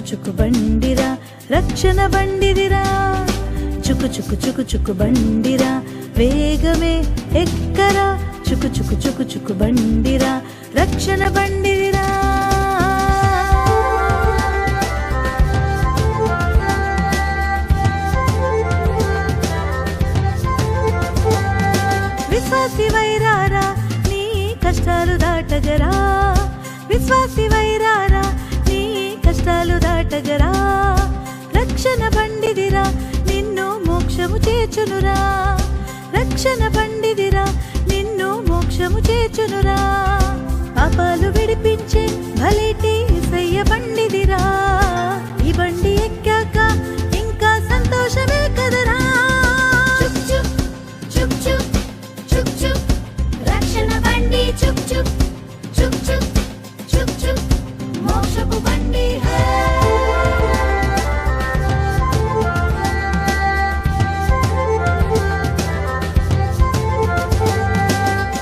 చుకు బండిరా రక్షణ బండిదిరా చుకు చుకు చుకు చుకు బండిరా వేగమే ఎక్కరా చుకు చుకు చుకు చుకు బండిరా రక్షణ బండిదిరా విశ్వాసి వైరారా నీ కష్టాలు దాటగరా విశ్వాసి వైరారా నీ కష్టాలు దాటగరా రక్షణ బండిదిరా నిన్ను మోక్షము చేర్చునురా రక్షణ బండిదిరా నిన్ను మోక్షము చేర్చునురా పాపాలు విడిపించే భలేటి యేసయ్య బండిదిరా ఈ బండి ఎక్కాక ఇంకా సంతోషమే కదరా చుక్ చుక్ చుక్ చుక్ చుక్ చుక్ రక్షణ బండి చుక్ చుక్ చుక్ చుక్ చుక్ చుక్ మోక్షపు బండి హై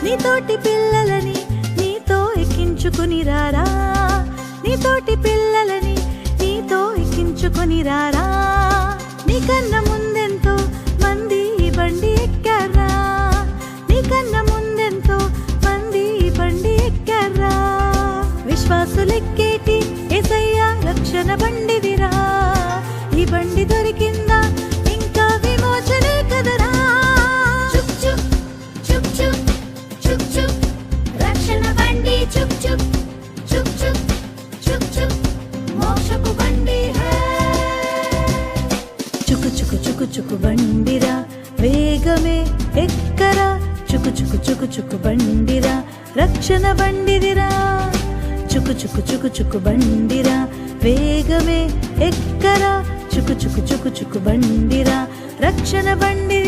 నీతోటి పిల్లలని నీతో ఎక్కించుకుని రారా నీతోటి పిల్లలని నీతో ఎక్కించుకుని రారా నీకన్నా ముందెంతో మంది ఈ బండి ఎక్కారా నీకన్నా ముందెంతో మంది ఈ బండి ఎక్కారా విశ్వాసులెక్కేటి యేసయ్య రక్షణ బండిదిరా ఈ బండి దొరికిందా ఇంకా విమోచనే కదరా చుక్ చుక్ చుక్ చుక్ చుక్ చుక్ రక్షణ బండి చుక్ చుక్ చుక్ చుక్ చుక్ చుక్ మోక్షపు బండి హై చుకు చుకు చుకు చుకు బండిరా వేగమే ఎక్కరా చుకు చుకు చుకు చుకు బండిరా రక్షణ బండిదిరా చుకు చుకు చుకు చుకు బండిరా వేగమే ఎక్కరా చుకు చుకు చుకు చుకు బండిరా రక్షణ బండిదిరా